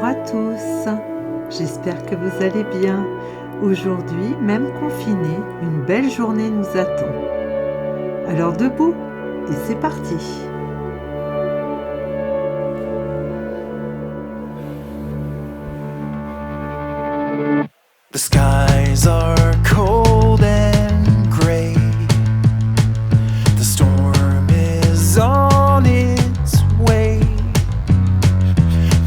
à tous, j'espère que vous allez bien. Aujourd'hui, même confiné, une belle journée nous attend. Alors debout, et c'est parti. The skies are cold and gray. The storm is on its way.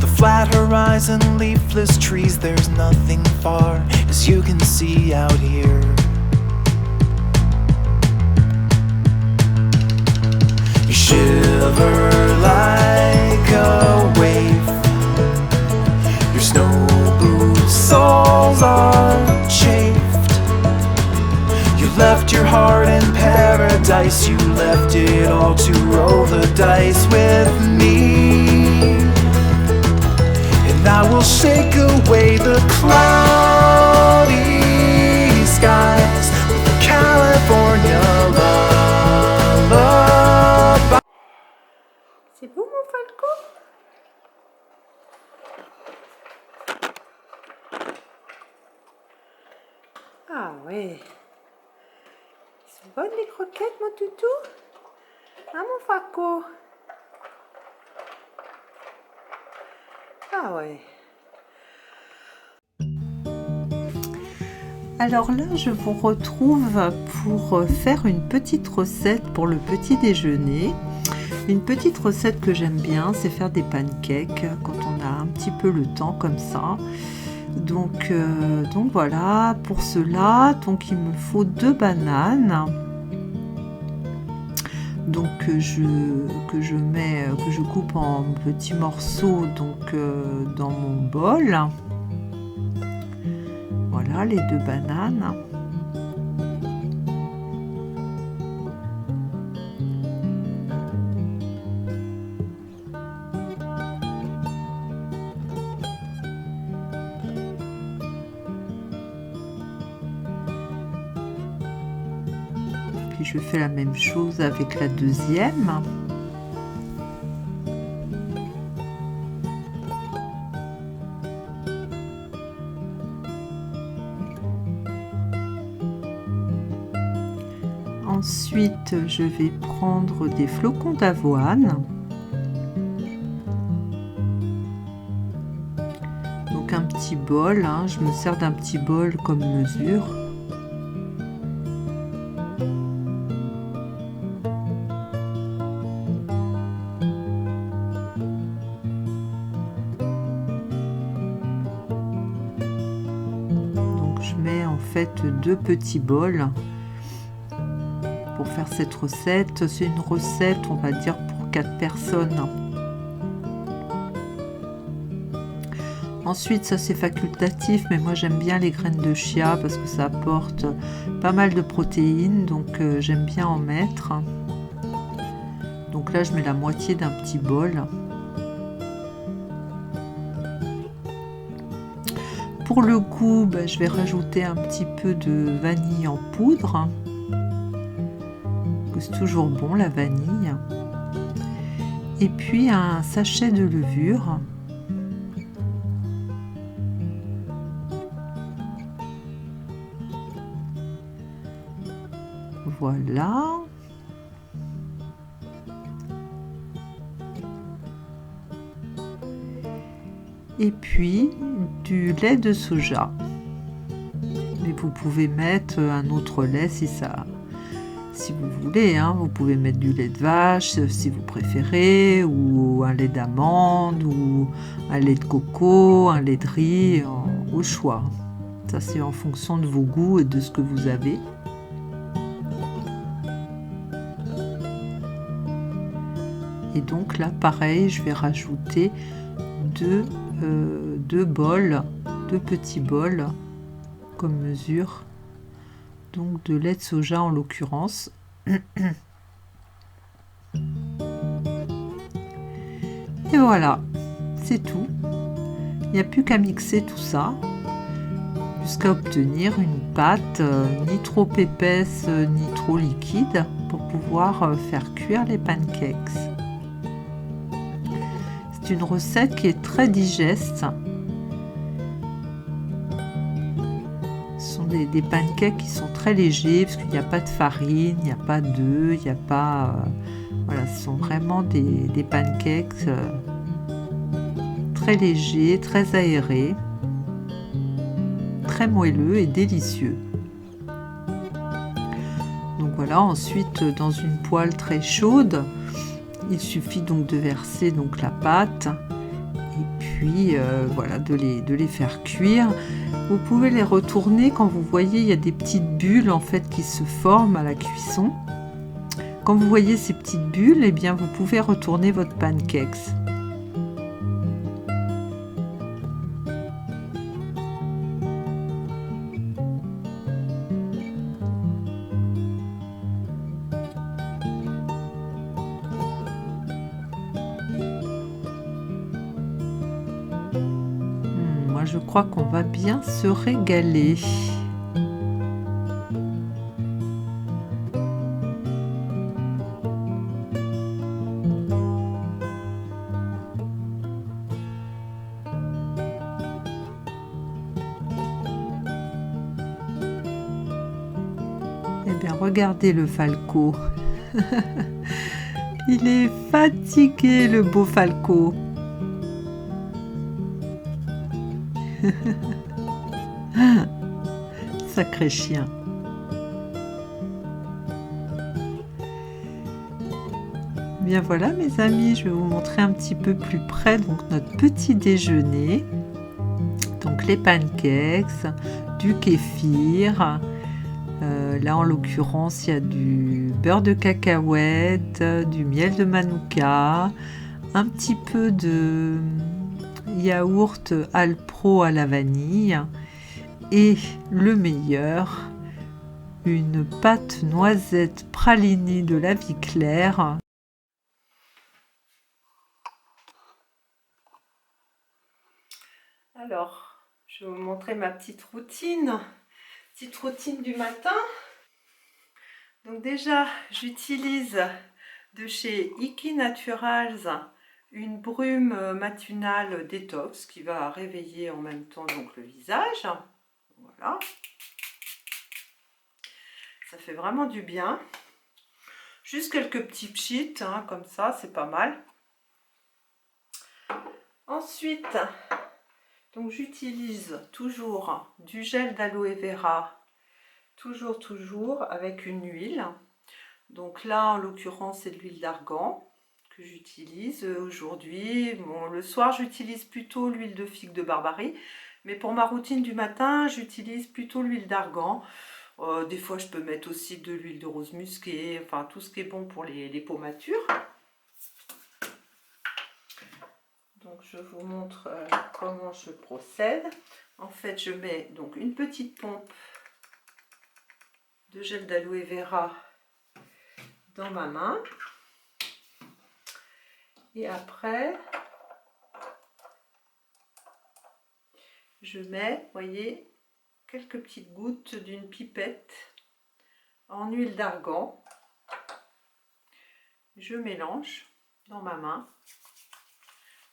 The flat horizon, leafless trees, there's nothing far as you can see out here. You shiver like a wave. Your snow boots soles are chafed. You left your heart in paradise. You left it all to roll the dice with me. And I will shake away the cloudy skies with the California lullaby. C'est bon mon falco? Ah ouais. C'est bonne les croquettes mon toutou? Hein mon falco? Ah ouais. Alors là, je vous retrouve pour faire une petite recette pour le petit déjeuner. Une petite recette que j'aime bien, c'est faire des pancakes quand on a un petit peu le temps comme ça. Donc voilà, pour cela, il me faut 2 bananes. Donc que je coupe en petits morceaux dans mon bol. Voilà les 2 bananes. Puis je fais la même chose avec la deuxième. Ensuite, je vais prendre des flocons d'avoine. Donc un petit bol, je me sers d'un petit bol comme mesure. Donc je mets en fait 2 petits bols. Pour faire cette recette, c'est une recette, on va dire, pour 4 personnes. Ensuite, ça c'est facultatif, mais moi j'aime bien les graines de chia parce que ça apporte pas mal de protéines, donc j'aime bien en mettre. Donc là, je mets la moitié d'un petit bol. Pour le goût, je vais rajouter un petit peu de vanille en poudre. C'est toujours bon la vanille. Et puis un sachet de levure. Voilà. Et puis du lait de soja. Mais vous pouvez mettre un autre lait si vous voulez, vous pouvez mettre du lait de vache si vous préférez, ou un lait d'amande, ou un lait de coco, un lait de riz, au choix. Ça c'est en fonction de vos goûts et de ce que vous avez. Et donc là pareil, je vais rajouter 2 petits bols comme mesure. Donc de lait de soja en l'occurrence. Et voilà, c'est tout. Il n'y a plus qu'à mixer tout ça jusqu'à obtenir une pâte ni trop épaisse ni trop liquide pour pouvoir faire cuire les pancakes. C'est une recette qui est très digeste sont des pancakes qui sont très légers parce qu'il n'y a pas de farine, il n'y a pas d'œufs, il n'y a pas... voilà, ce sont vraiment des pancakes très légers, très aérés, très moelleux et délicieux. Donc voilà, ensuite dans une poêle très chaude, il suffit donc de verser donc la pâte et puis voilà, de les faire cuire. Vous pouvez les retourner quand vous voyez il y a des petites bulles en fait qui se forment à la cuisson. Quand vous voyez ces petites bulles, eh bien vous pouvez retourner votre pancakes. Moi je crois qu'on va bien se régaler. Eh bien, regardez le falco. Il est fatigué, le beau falco. Sacré chien. Bien voilà, mes amis, je vais vous montrer un petit peu plus près donc notre petit déjeuner. Donc les pancakes, du kéfir. Là, en l'occurrence, il y a du beurre de cacahuète, du miel de manuka, un petit peu de yaourt Alpro à la vanille et le meilleur, une pâte noisette pralinée de la vie claire. Alors, je vais vous montrer ma petite routine du matin. Donc déjà, j'utilise de chez Iki Naturals une brume matinale détox qui va réveiller en même temps donc le visage. Voilà. Ça fait vraiment du bien. Juste quelques petits pchits, hein, comme ça, c'est pas mal. Ensuite, donc j'utilise toujours du gel d'aloe vera. Toujours avec une huile. Donc là, en l'occurrence, c'est de l'huile d'argan que j'utilise aujourd'hui. Bon, le soir, j'utilise plutôt l'huile de figue de Barbarie. Mais pour ma routine du matin, j'utilise plutôt l'huile d'argan. Des fois, je peux mettre aussi de l'huile de rose musquée. Enfin, tout ce qui est bon pour les peaux matures. Donc, je vous montre comment je procède. En fait, je mets donc une petite pompe de gel d'aloe vera dans ma main et après je mets, voyez, quelques petites gouttes d'une pipette en huile d'argan. Je mélange dans ma main,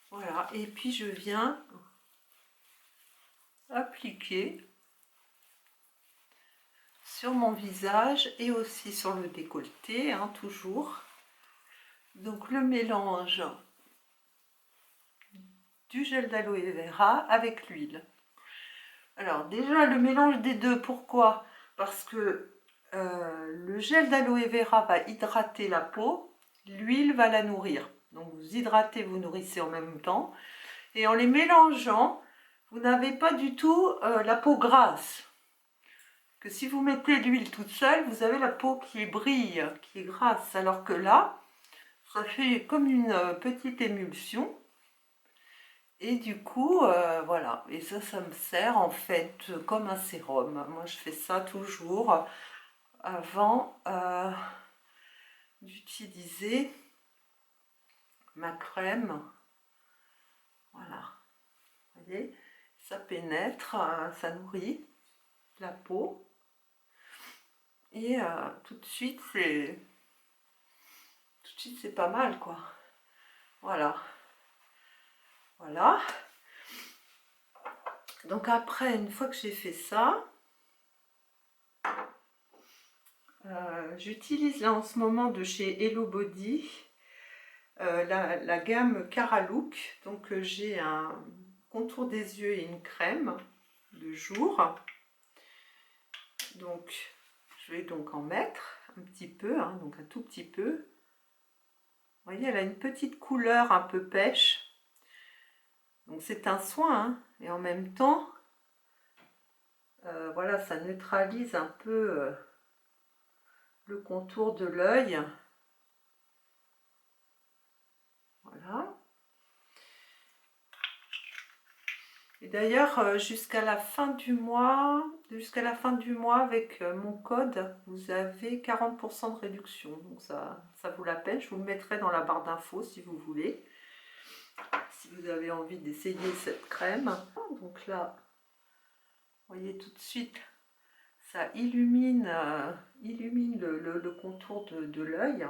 voilà, et puis je viens appliquer sur mon visage et aussi sur le décolleté, hein, toujours. Donc le mélange du gel d'aloe vera avec l'huile. Alors déjà le mélange des deux, pourquoi? Parce que le gel d'aloe vera va hydrater la peau, l'huile va la nourrir. Donc vous hydratez, vous nourrissez en même temps. Et en les mélangeant, vous n'avez pas du tout la peau grasse. Que si vous mettez l'huile toute seule, vous avez la peau qui brille, qui est grasse. Alors que là, ça fait comme une petite émulsion. Et du coup, voilà. Et ça me sert en fait comme un sérum. Moi, je fais ça toujours avant d'utiliser ma crème. Voilà. Vous voyez, ça pénètre, ça nourrit la peau. Et tout de suite, c'est pas mal, quoi. Voilà. Voilà. Donc après, une fois que j'ai fait ça, J'utilise là en ce moment de chez Hello Body la gamme Cara Look. Donc j'ai un contour des yeux et une crème de jour. Donc je vais donc en mettre un petit peu, hein, donc un tout petit peu. Vous voyez, elle a une petite couleur un peu pêche. Donc c'est un soin, hein, et en même temps, voilà, ça neutralise un peu le contour de l'œil. Voilà. Et d'ailleurs, jusqu'à la fin du mois, avec mon code, vous avez 40% de réduction. Donc ça vaut la peine. Je vous le mettrai dans la barre d'infos si vous voulez. Si vous avez envie d'essayer cette crème. Donc là, vous voyez tout de suite, ça illumine le contour de l'œil.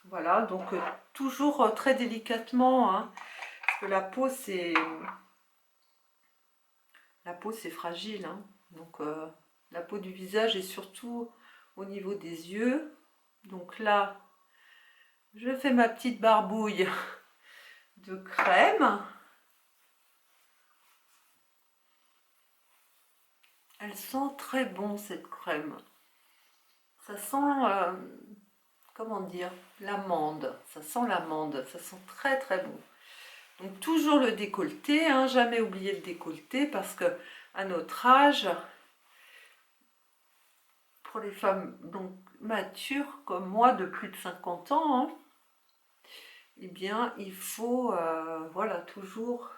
Voilà, donc toujours très délicatement, hein, parce que la peau c'est fragile, hein. Donc la peau du visage est surtout au niveau des yeux. Donc là, je fais ma petite barbouille de crème. Elle sent très bon cette crème. Ça sent, comment dire, l'amande. Ça sent l'amande, ça sent très très bon. Donc toujours le décolleté, hein, jamais oublier le décolleté parce que à notre âge, pour les femmes donc matures comme moi de plus de 50 ans, hein, eh bien il faut voilà, toujours.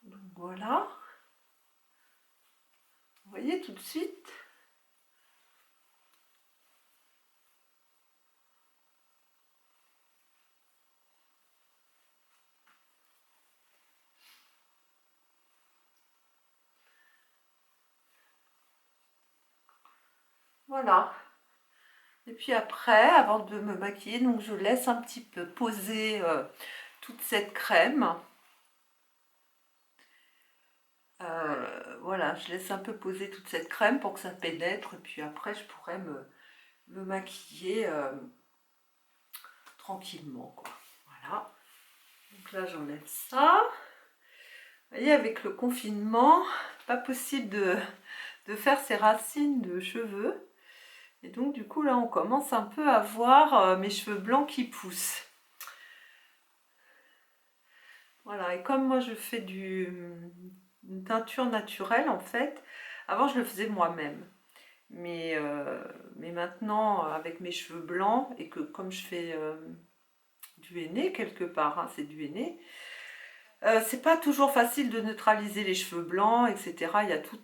Donc voilà. Vous voyez tout de suite. Voilà. Et puis après, avant de me maquiller, donc je laisse un petit peu poser toute cette crème. Voilà, je laisse un peu poser toute cette crème pour que ça pénètre. Et puis après, je pourrais me maquiller tranquillement, quoi. Voilà. Donc là, j'enlève ça. Vous voyez, avec le confinement, pas possible de faire ses racines de cheveux. Et donc du coup là on commence un peu à voir mes cheveux blancs qui poussent. Voilà, et comme moi je fais une teinture naturelle en fait, avant je le faisais moi-même. Mais maintenant avec mes cheveux blancs et que comme je fais du henné quelque part, hein, c'est du henné, c'est pas toujours facile de neutraliser les cheveux blancs, etc. Il y a tout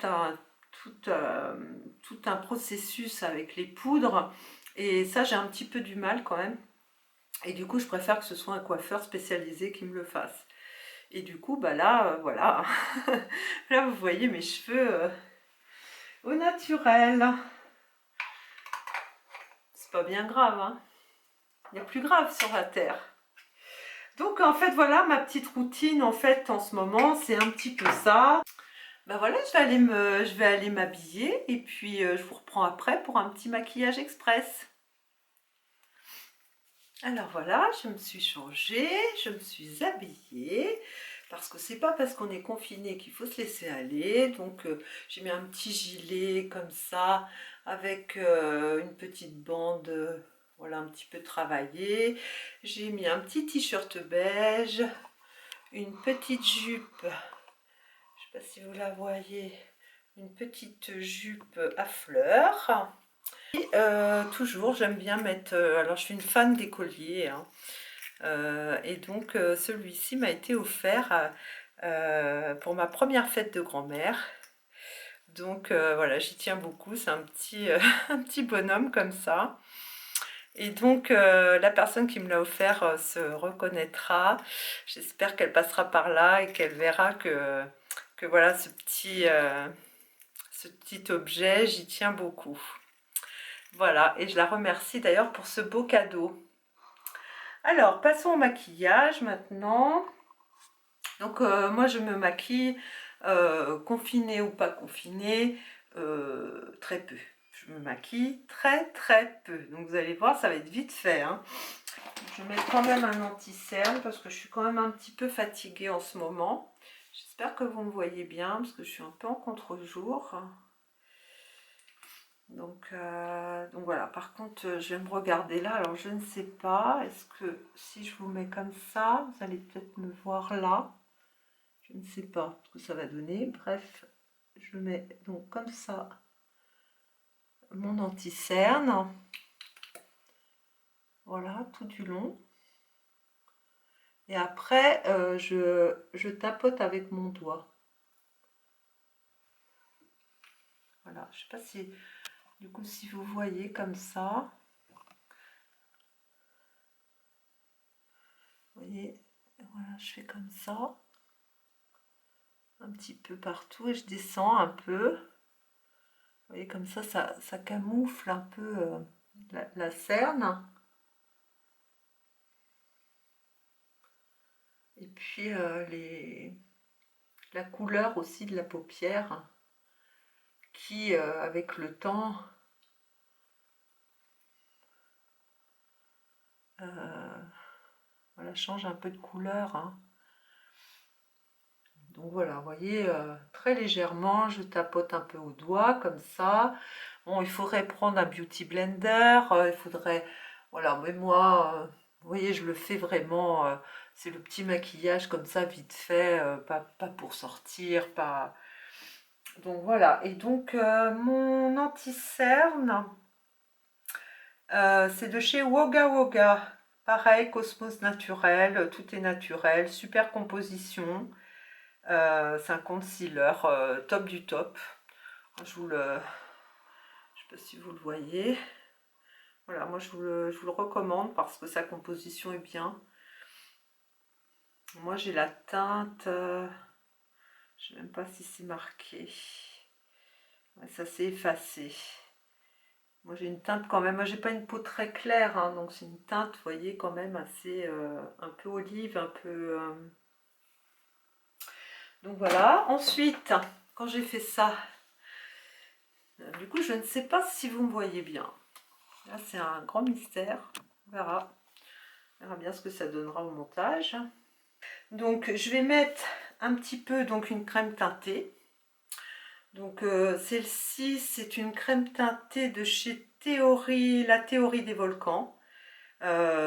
un processus avec les poudres et ça j'ai un petit peu du mal quand même, et du coup je préfère que ce soit un coiffeur spécialisé qui me le fasse. Et du coup bah là voilà, là vous voyez mes cheveux au naturel. C'est pas bien grave, hein, il y a plus grave sur la terre. Donc en fait voilà ma petite routine en fait en ce moment, c'est un petit peu ça. Ben voilà, je vais aller m'habiller et puis je vous reprends après pour un petit maquillage express. Alors voilà, je me suis changée, je me suis habillée, parce que c'est pas parce qu'on est confiné qu'il faut se laisser aller. Donc j'ai mis un petit gilet comme ça, avec une petite bande, voilà, un petit peu travaillée. J'ai mis un petit t-shirt beige, une petite jupe. Je ne sais pas si vous la voyez, une petite jupe à fleurs. Et toujours, j'aime bien mettre... alors, je suis une fan des colliers. Hein, et donc, celui-ci m'a été offert pour ma première fête de grand-mère. Donc, voilà, j'y tiens beaucoup. C'est un un petit bonhomme comme ça. Et donc, la personne qui me l'a offert se reconnaîtra. J'espère qu'elle passera par là et qu'elle verra que voilà, ce petit objet, j'y tiens beaucoup. Voilà, et je la remercie d'ailleurs pour ce beau cadeau. Alors, passons au maquillage maintenant. Donc, moi, je me maquille confinée ou pas confinée, très peu. Je me maquille très peu. Donc vous allez voir, ça va être vite fait. Hein. Je mets quand même un anti-cerne parce que je suis quand même un petit peu fatiguée en ce moment. J'espère que vous me voyez bien parce que je suis un peu en contre-jour. Donc voilà, par contre, je vais me regarder là. Alors je ne sais pas, est-ce que si je vous mets comme ça, vous allez peut-être me voir là. Je ne sais pas ce que ça va donner. Bref, je mets donc comme ça mon anti-cerne. Voilà, tout du long. Et après, je tapote avec mon doigt. Voilà, je ne sais pas si, du coup, si vous voyez comme ça. Vous voyez, voilà, je fais comme ça. Un petit peu partout et je descends un peu. Vous voyez, comme ça camoufle un peu la cerne. Et puis la couleur aussi de la paupière qui, avec le temps, voilà, change un peu de couleur. Hein. Donc voilà, vous voyez, très légèrement, je tapote un peu au doigt, comme ça. Bon, il faudrait prendre un beauty blender, il faudrait... Voilà, mais moi, vous voyez, je le fais vraiment, c'est le petit maquillage comme ça, vite fait, pas pour sortir, pas... Donc voilà, et donc mon anti-cerne, c'est de chez Woga Woga. Pareil, Cosmos naturel, tout est naturel, super composition. C'est un concealer top du top. Je vous le... Je sais pas si vous le voyez. Voilà, moi je vous le recommande parce que sa composition est bien. Moi j'ai la teinte... je sais même pas si c'est marqué. Ouais, ça s'est effacé. Moi j'ai une teinte quand même, moi j'ai pas une peau très claire, hein, donc c'est une teinte, vous voyez, quand même assez un peu olive, un peu... Donc voilà, ensuite, quand j'ai fait ça, du coup je ne sais pas si vous me voyez bien. Là c'est un grand mystère, on verra. On verra bien ce que ça donnera au montage. Donc je vais mettre un petit peu donc une crème teintée. Donc celle-ci c'est une crème teintée de chez Théorie, la Théorie des volcans.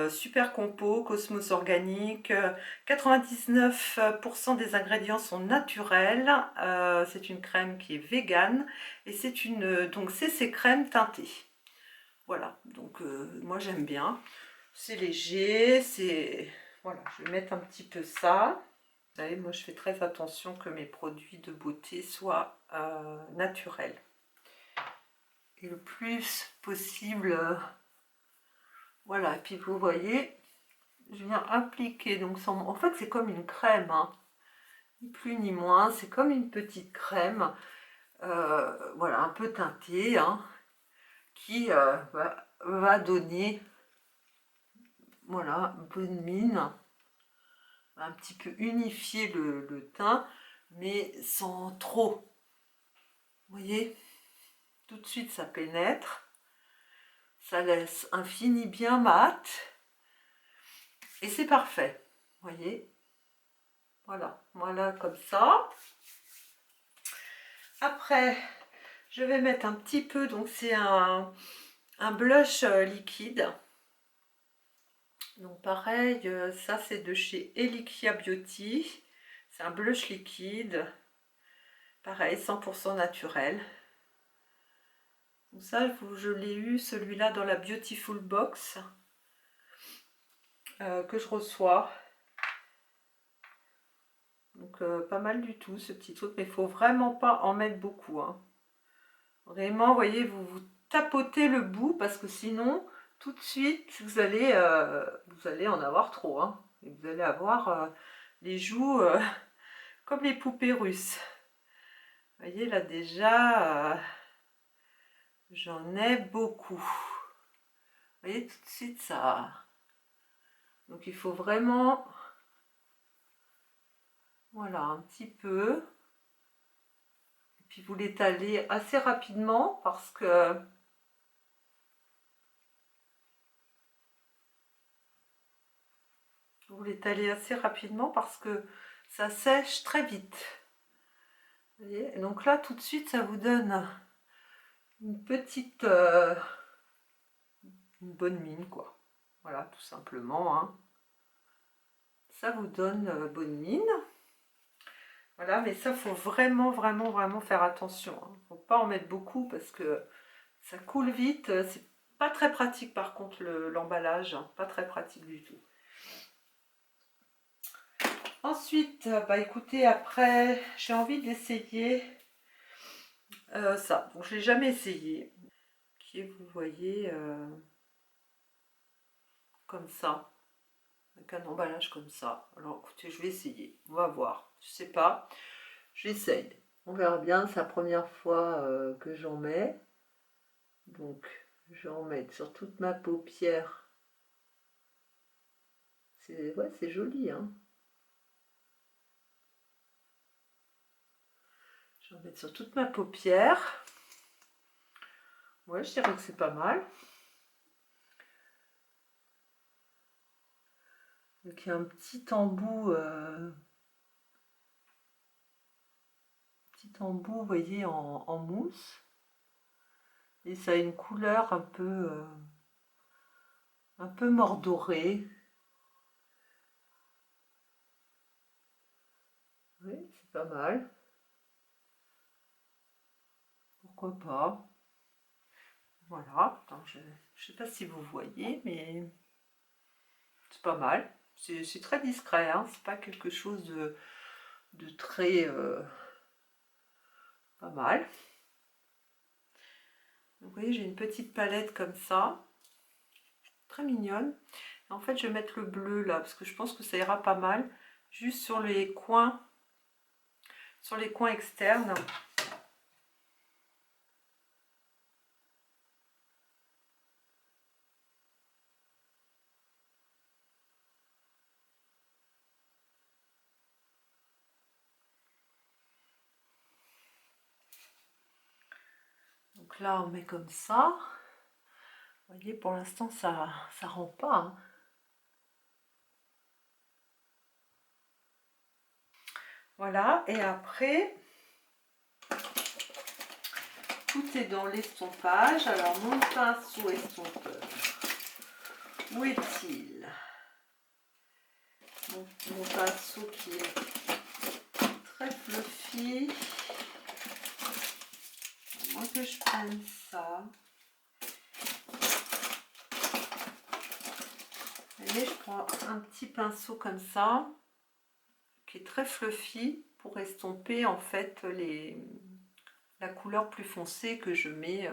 Super compo, Cosmos organique, 99% des ingrédients sont naturels, c'est une crème qui est végane et c'est une donc c'est ces crèmes teintées. Voilà, donc moi j'aime bien, c'est léger, c'est voilà, je vais mettre un petit peu ça. Vous savez, moi je fais très attention que mes produits de beauté soient naturels et le plus possible. Voilà, et puis vous voyez, je viens appliquer, donc en fait c'est comme une crème, hein. Ni plus ni moins, c'est comme une petite crème, voilà, un peu teintée, hein, qui va donner, voilà, une bonne mine, un petit peu unifier le teint, mais sans trop, vous voyez, tout de suite ça pénètre, ça laisse un fini bien mat, et c'est parfait, vous voyez. Voilà, comme ça. Après, je vais mettre un petit peu, donc c'est un blush liquide. Donc pareil, ça c'est de chez Elikia Beauty. C'est un blush liquide. Pareil, 100% naturel. Donc ça, je l'ai eu, celui-là, dans la Beautiful Box que je reçois. Donc pas mal du tout ce petit truc, mais il faut vraiment pas en mettre beaucoup. Hein. Vraiment, vous voyez, vous tapotez le bout parce que sinon, tout de suite, vous allez en avoir trop. Hein. Et vous allez avoir les joues comme les poupées russes. Vous voyez, là déjà, j'en ai beaucoup. Vous voyez, tout de suite, ça... Donc, il faut vraiment... Voilà, un petit peu. Puis vous l'étalez assez rapidement parce que ça sèche très vite. Vous voyez, et donc là, tout de suite, ça vous donne une petite, une bonne mine, quoi. Voilà, tout simplement, hein. Ça vous donne bonne mine. Voilà, mais ça, faut vraiment, vraiment, vraiment faire attention, hein. Faut pas en mettre beaucoup parce que ça coule vite. C'est pas très pratique, par contre, l'emballage, hein. Pas très pratique du tout. Ensuite, bah écoutez, après, j'ai envie d'essayer ça. Donc, je l'ai jamais essayé. Qui est, vous voyez, comme ça, avec un emballage comme ça. Alors, écoutez, je vais essayer. On va voir. Je sais pas. J'essaye. On verra bien. C'est la première fois que j'en mets. Donc, je vais en mettre sur toute ma paupière. Ouais, c'est joli, hein. Je vais en mettre sur toute ma paupière. Ouais, je dirais que c'est pas mal. Donc, il y a un petit embout, vous voyez, en mousse. Et ça a une couleur un peu mordorée. Oui, c'est pas mal. Pourquoi pas? Voilà. Attends, je sais pas si vous voyez, mais c'est pas mal. C'est très discret, hein. C'est pas quelque chose de très pas mal. Donc, vous voyez, j'ai une petite palette comme ça, très mignonne. Et en fait, je vais mettre le bleu là, parce que je pense que ça ira pas mal, juste sur les coins externes. Donc là, on met comme ça. Vous voyez, pour l'instant, ça rend pas, hein. Voilà, et après, tout est dans l'estompage. Alors, mon pinceau estompeur, où est-il? Mon pinceau qui est très fluffy. À moins que je prenne ça. Vous voyez, je prends un petit pinceau comme ça, qui est très fluffy, pour estomper en fait la couleur plus foncée que je mets.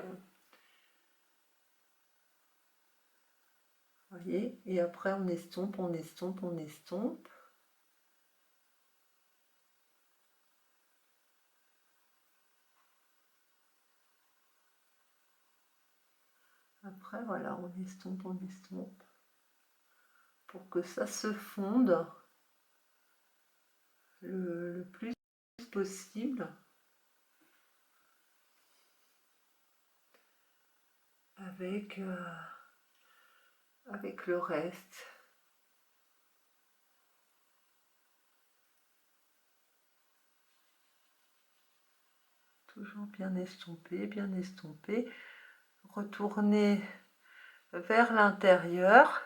Vous voyez, et après on estompe, on estompe, on estompe. Après voilà, on estompe, pour que ça se fonde le plus possible avec le reste. Toujours bien estompé. Retourner vers l'intérieur.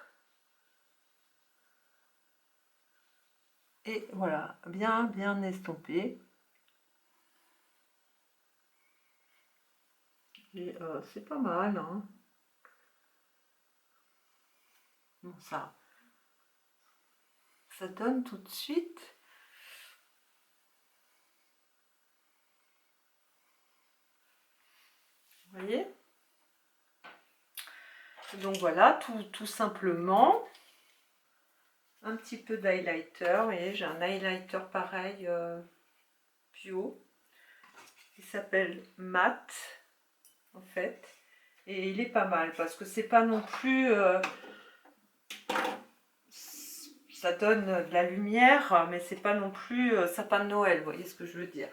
Et voilà, bien estompé. Et c'est pas mal, hein. Bon, ça donne tout de suite. Vous voyez? Donc voilà, tout simplement. Un petit peu d'highlighter. Vous voyez, j'ai un highlighter pareil, bio, qui s'appelle Matte, en fait. Et il est pas mal, parce que c'est pas non plus... ça donne de la lumière, mais c'est pas non plus sapin de Noël, vous voyez ce que je veux dire.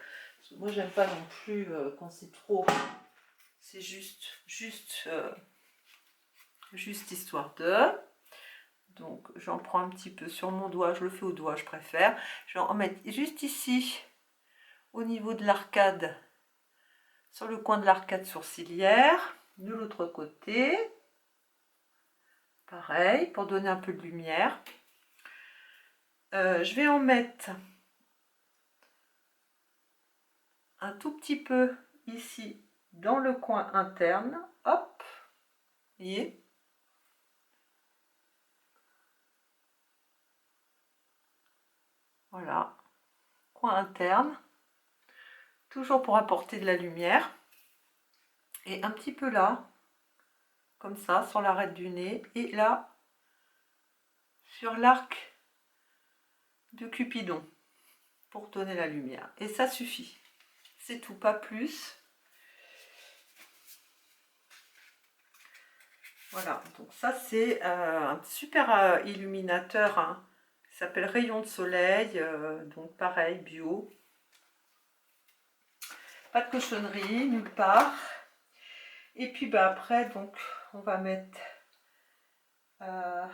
Moi, j'aime pas non plus quand c'est trop. C'est juste histoire de. Donc, j'en prends un petit peu sur mon doigt. Je le fais au doigt, je préfère. Je vais en mettre juste ici, au niveau de l'arcade, sur le coin de l'arcade sourcilière. De l'autre côté, pareil, pour donner un peu de lumière. Je vais en mettre un tout petit peu ici, dans le coin interne. Hop, vous voyez ? Voilà, coin interne. Toujours pour apporter de la lumière. Et un petit peu là, comme ça, sur l'arête du nez. Et là, sur l'arc de Cupidon, pour donner la lumière. Et ça suffit. C'est tout, pas plus. Voilà, donc ça c'est un super illuminateur, hein. Il s'appelle Rayon de Soleil, donc pareil, bio. Pas de cochonnerie, nulle part. Et puis bah, après, donc, on va mettre un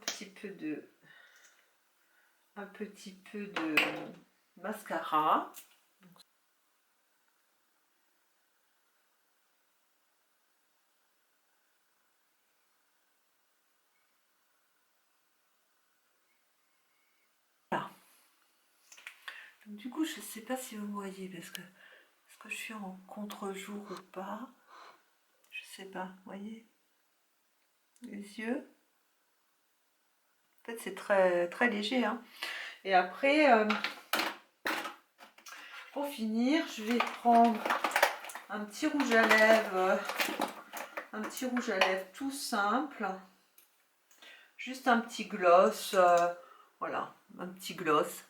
petit peu de mascara. Voilà. Donc, du coup, je ne sais pas si vous voyez, parce que est-ce que je suis en contre-jour ou pas? Je sais pas, vous voyez les yeux? En fait, c'est très, très léger, hein. Et après, pour finir, je vais prendre un petit rouge à lèvres, tout simple. Juste un petit gloss, voilà, un petit gloss.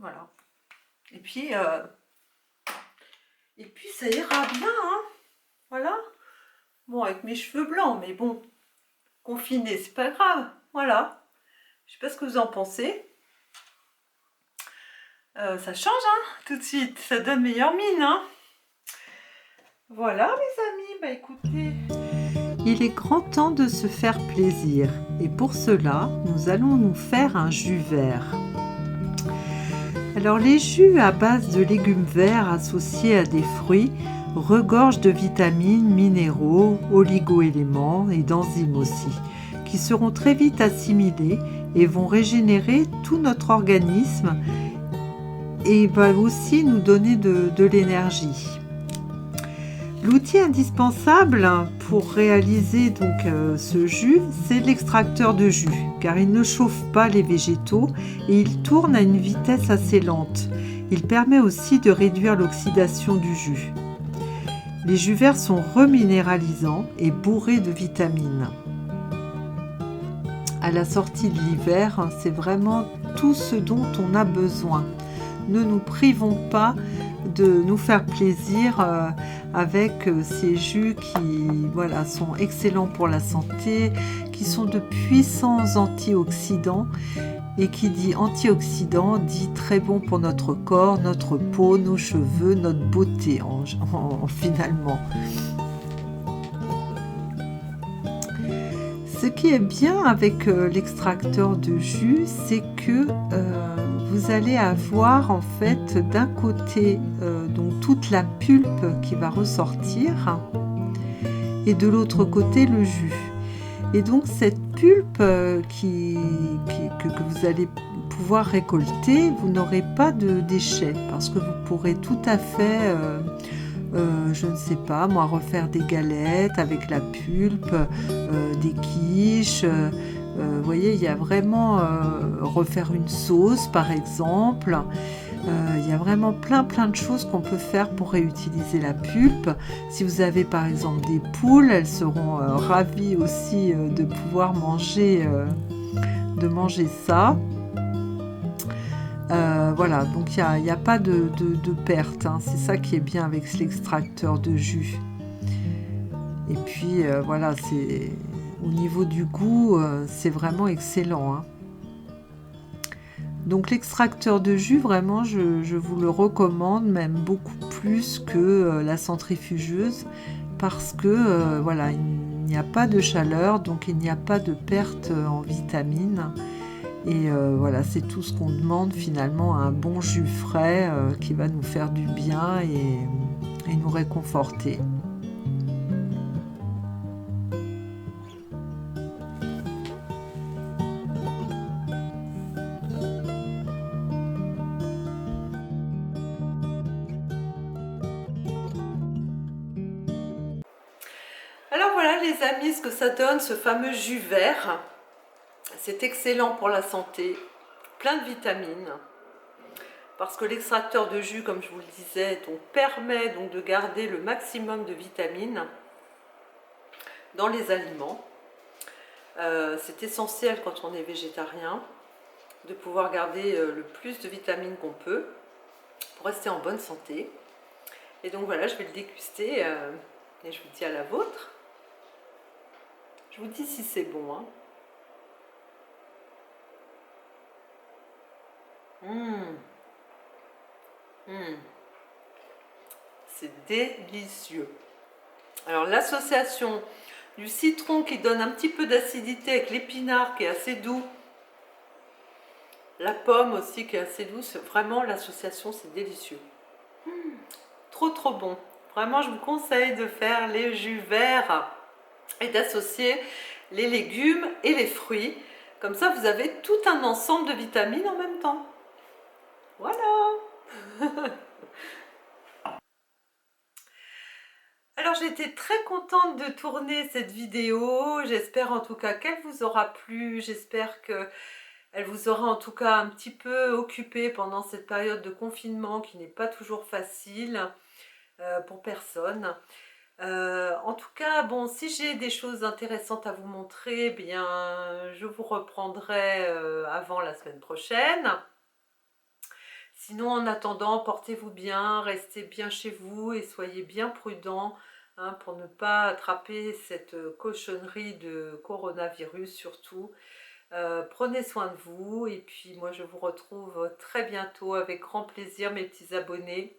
Voilà. Et puis ça ira bien, hein. Voilà. Bon, avec mes cheveux blancs, mais bon, confinés, c'est pas grave. Voilà. Je sais pas ce que vous en pensez. Ça change, hein, tout de suite. Ça donne meilleure mine, hein. Voilà, mes amis. Bah, écoutez. Il est grand temps de se faire plaisir. Et pour cela, nous allons nous faire un jus vert. Alors les jus à base de légumes verts associés à des fruits regorgent de vitamines, minéraux, oligo-éléments et d'enzymes aussi, qui seront très vite assimilés et vont régénérer tout notre organisme et va aussi nous donner de l'énergie. L'outil indispensable pour réaliser donc ce jus, c'est l'extracteur de jus, car il ne chauffe pas les végétaux et il tourne à une vitesse assez lente. Il permet aussi de réduire l'oxydation du jus. Les jus verts sont reminéralisants et bourrés de vitamines. À la sortie de l'hiver, c'est vraiment tout ce dont on a besoin. Ne nous privons pas de nous faire plaisir avec ces jus qui sont excellents pour la santé, qui sont de puissants antioxydants, et qui dit antioxydant dit très bon pour notre corps, notre peau, nos cheveux, notre beauté finalement. Ce qui est bien avec l'extracteur de jus, c'est que vous allez avoir en fait d'un côté donc toute la pulpe qui va ressortir et de l'autre côté le jus. Et donc cette pulpe que vous allez pouvoir récolter, vous n'aurez pas de déchets parce que vous pourrez tout à fait je ne sais pas moi, refaire des galettes avec la pulpe, des quiches, vous voyez, il y a vraiment refaire une sauce par exemple. Il y a vraiment plein de choses qu'on peut faire pour réutiliser la pulpe. Si vous avez par exemple des poules, elles seront ravies aussi de pouvoir manger ça. Voilà, donc il n'y a pas de perte, hein. C'est ça qui est bien avec l'extracteur de jus. Et puis voilà, c'est au niveau du goût, c'est vraiment excellent, hein. Donc l'extracteur de jus, vraiment, je vous le recommande, même beaucoup plus que la centrifugeuse, parce que voilà, il n'y a pas de chaleur, donc il n'y a pas de perte en vitamines. Et voilà, c'est tout ce qu'on demande finalement à un bon jus frais qui va nous faire du bien et nous réconforter. Alors voilà les amis, ce que ça donne, ce fameux jus vert. C'est excellent pour la santé, plein de vitamines, parce que l'extracteur de jus, comme je vous le disais, permet donc de garder le maximum de vitamines dans les aliments. C'est essentiel quand on est végétarien de pouvoir garder le plus de vitamines qu'on peut pour rester en bonne santé. Et donc voilà, je vais le déguster et je vous dis à la vôtre. Je vous dis si c'est bon, hein. C'est délicieux. Alors l'association du citron qui donne un petit peu d'acidité avec l'épinard qui est assez doux, la pomme aussi qui est assez douce, vraiment l'association c'est délicieux. Trop trop bon. Vraiment je vous conseille de faire les jus verts et d'associer les légumes et les fruits. Comme ça vous avez tout un ensemble de vitamines en même temps. Voilà. Alors j'ai été très contente de tourner cette vidéo, j'espère en tout cas qu'elle vous aura plu, j'espère qu'elle vous aura en tout cas un petit peu occupé pendant cette période de confinement qui n'est pas toujours facile pour personne. En tout cas, bon, si j'ai des choses intéressantes à vous montrer, eh bien, je vous reprendrai avant la semaine prochaine. Sinon, en attendant, portez-vous bien, restez bien chez vous et soyez bien prudents hein, pour ne pas attraper cette cochonnerie de coronavirus surtout. Prenez soin de vous et puis moi je vous retrouve très bientôt avec grand plaisir mes petits abonnés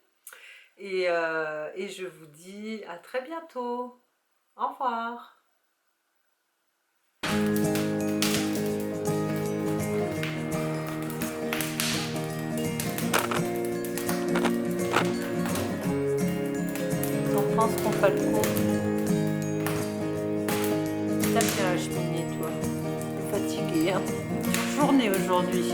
et je vous dis à très bientôt. Au revoir. François Falco. T'as bien la cheminée, toi. Fatiguée, hein. Journée aujourd'hui.